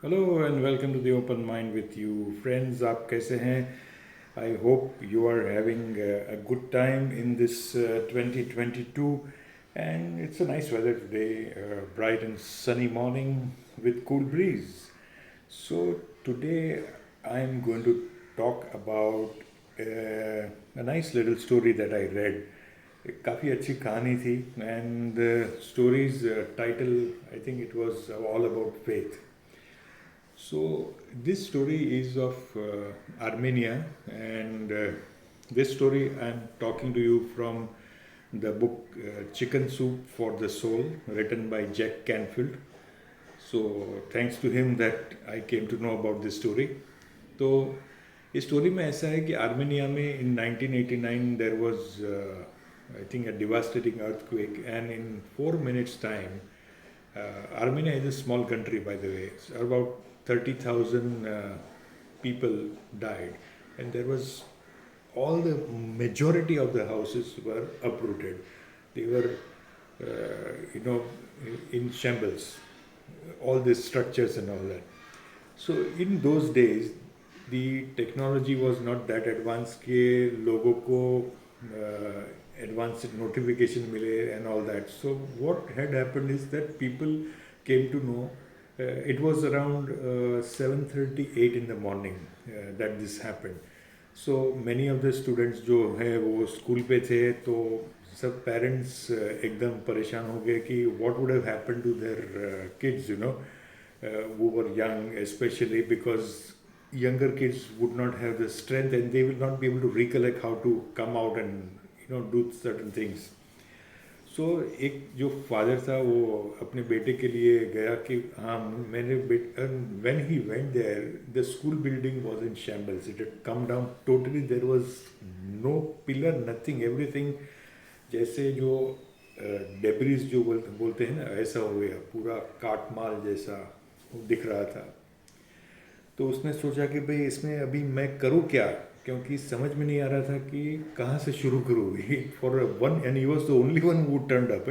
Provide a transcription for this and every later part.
Hello and welcome to the Open Mind with you. Friends, आप कैसे हैं? I hope you are having a good time in this 2022, and it's a nice weather today, bright and sunny morning with cool breeze. So today I'm going to talk about a nice little story that I read. काफ़ी अच्छी कहानी थी and the story's title, I think it was all about faith. So this story is of Armenia, and this story I'm talking to you from the book Chicken Soup for the Soul, written by Jack Canfield. So thanks to him that I came to know about this story. तो इस story में ऐसा है कि Armenia में in 1989 there was I think a devastating earthquake and in 4 minutes time Armenia is a small country, by the way. So about 30,000 people died, and there was all the majority of the houses were uprooted. They were, you know, in shambles. All these structures and all that. So in those days, the technology was not that advanced कि लोगों को advanced notification मिले and all that. So what had happened is that people came to know. It was around 7:38 in the morning that this happened. So many of the students जो है वो school पे थे तो सब पेरेंट्स एकदम परेशान हो गए कि what would have happened to their kids, who were young, especially because younger kids would not have the strength and they will not be able to recollect how to come out and do certain things. सो एक जो father था वो अपने बेटे के लिए गया कि हाँ मैंने when he went there the school building was in shambles. It had come down totally. There was no pillar, nothing, everything. जैसे जो डेब्रिस जो बोलते हैं ना, ऐसा हो गया पूरा काटमाल जैसा दिख रहा था. तो उसने सोचा कि भाई इसमें अभी मैं करूँ क्या, क्योंकि समझ में नहीं आ रहा था कि कहाँ से शुरू करूँ. For one and he was the only one who turned up.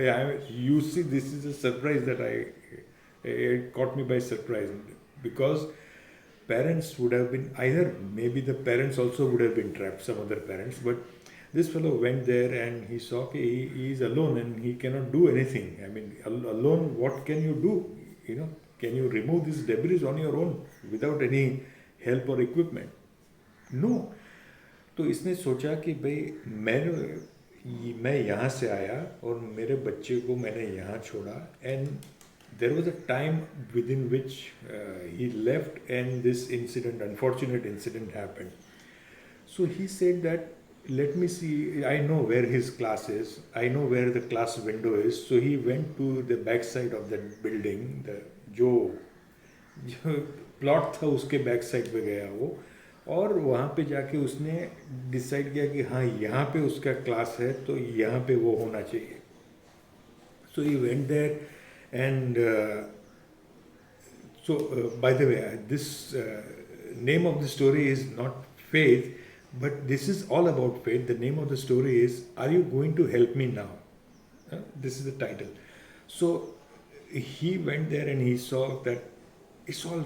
You see this is a surprise that I caught me by surprise, because parents would have been either, maybe the parents also would have been trapped, some other parents, but this fellow went there and he saw he is alone and he cannot do anything. I mean, alone, what can you do? Can you remove this debris on your own without any help or equipment? No. तो इसने सोचा कि भाई मैं यहाँ से आया और मेरे बच्चे को मैंने यहाँ छोड़ा, and there was a time within which he left and this incident, unfortunate incident, happened. So he said that, let me see, I know where his class is, I know where the class window is. So he went to the back side of that building, जो जो plot था उसके back side पे गया वो, और वहाँ पे जाके उसने डिसाइड किया कि हाँ यहाँ पे उसका क्लास है तो यहाँ पे वो होना चाहिए. So he went there and by the way, this name of the story is not faith, but this is all about faith. The name of the story is, Are You Going to Help Me Now? This is the title. So he went there and he saw that it's all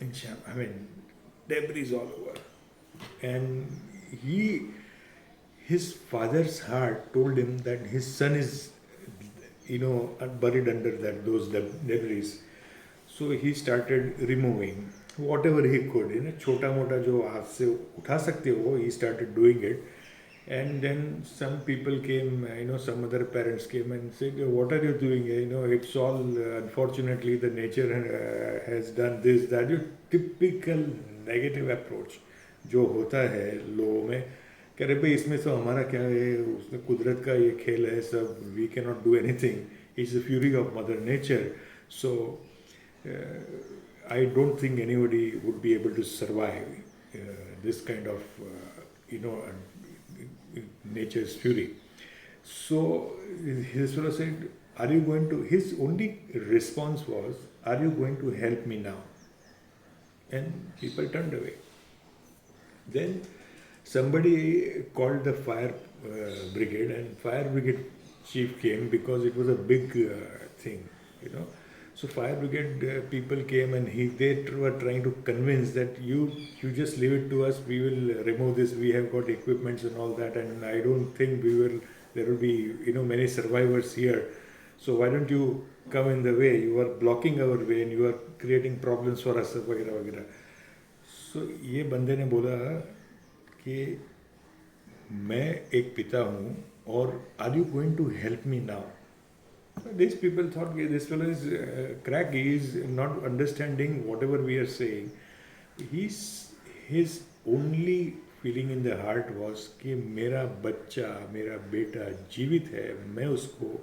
in sham. I mean, debris all over. And his father's heart told him that his son is, buried under those debris. So he started removing whatever he could. छोटा मोटा जो हाथ से उठा सकते हो, he started doing it. And then some people came, some other parents came and said, what are you doing? It's all, unfortunately, the nature has done this, that. Typical negative approach जो होता है लोगों में, कह रहे भाई इसमें तो हमारा क्या है, उसने कुदरत का ये खेल है सब, we can not do anything, it's the fury of mother nature. So I don't think anybody would be able to survive this kind of, nature's fury. So his fellow said, Are you going to, his only response was, Are you going to help me now? And people turned away. Then somebody called the fire brigade, and fire brigade chief came because it was a big thing. So fire brigade people came, and they were trying to convince that you just leave it to us. We will remove this. We have got equipments and all that, and I don't think we will. There will be many survivors here. So why don't you come in the way? You are blocking our way, and you are creating problems for us, वगैरह वगैरह. So ये बंदे ने बोला कि मैं एक पिता हूँ और are you going to help me now? These people thought okay, this fellow is crack. He is not understanding whatever we are saying. His only feeling in the heart was कि मेरा बच्चा, मेरा बेटा जीवित है, मैं उसको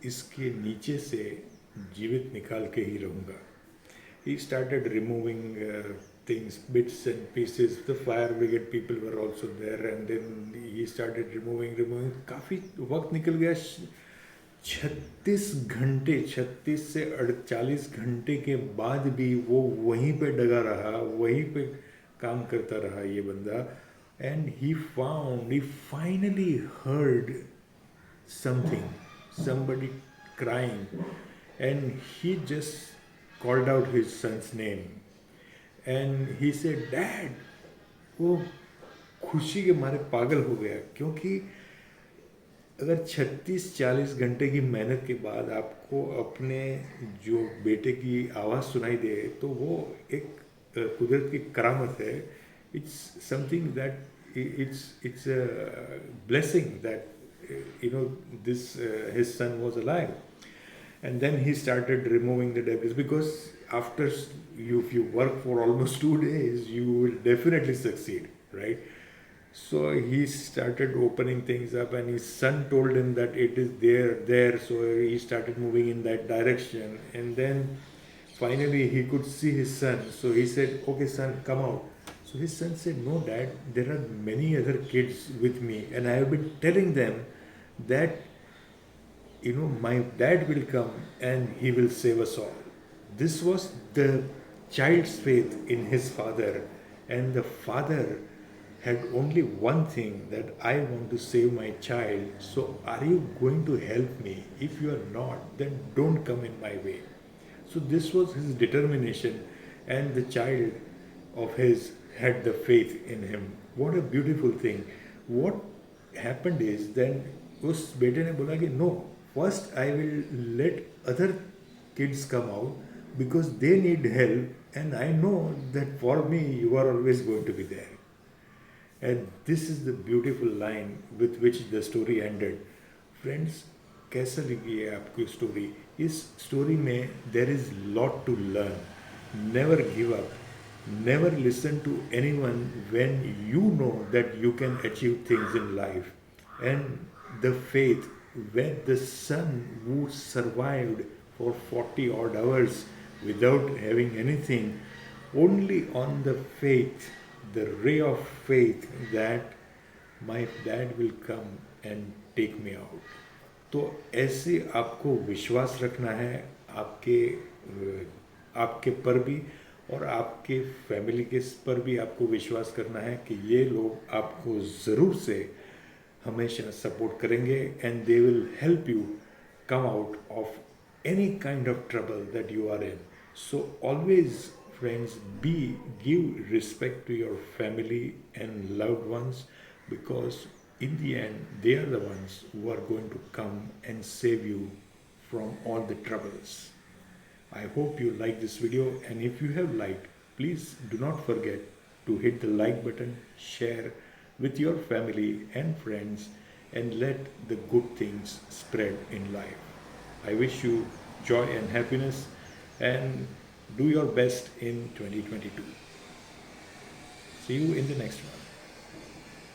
इसके नीचे से जीवित निकाल के ही रहूँगा. He started removing things, bits and pieces. The fire brigade people were also there, and then he started removing. काफ़ी वक्त निकल गया. 36 से 48 घंटे के बाद भी वो वहीं पे डगा रहा, वहीं पे काम करता रहा ये बंदा. And he finally heard somebody crying, and he just called out his son's name, and he said, "Dad." वो खुशी के मारे पागल हो गया, क्योंकि अगर 36-40 घंटे की मेहनत के बाद आपको अपने जो बेटे की आवाज़ सुनाई दे, तो वो एक कुदरत की करामत है. It's something that it's a blessing that this his son was alive. And then he started removing the debris, because after if you work for almost 2 days, you will definitely succeed, right? So he started opening things up, and his son told him that it is there. So he started moving in that direction, and then finally he could see his son. So he said, "Okay, son, come out." So his son said, "No, Dad, there are many other kids with me, and I have been telling them that my dad will come and he will save us all." This was the child's faith in his father, and the father had only one thing, that I want to save my child. So are you going to help me? If you are not, then don't come in my way. So this was his determination, and the child of his had the faith in him. What a beautiful thing. What happened is, then उस बेटे ने बोला कि no, first I will let other kids come out, because they need help, and I know that for me you are always going to be there. And this is the beautiful line with which the story ended. Friends, कैसा लगी है आपको story? इस story में there is lot to learn. Never give up. Never listen to anyone when you know that you can achieve things in life. And the faith, when the son who survived for 40 odd hours without having anything, only on the faith, the ray of faith that my dad will come and take me out. तो ऐसे आपको विश्वास रखना है आपके पर भी, और आपके फैमिली के पर भी आपको विश्वास करना है कि ये लोग आपको ज़रूर से हमेशा सपोर्ट करेंगे, and they will help you come out of any kind of trouble that you are in. So always, friends, give respect to your family and loved ones, because in the end they are the ones who are going to come and save you from all the troubles. I hope you like this video, and if you have liked, please do not forget to hit the like button, share with your family and friends, and let the good things spread in life. I wish you joy and happiness, and do your best in 2022. See you in the next one.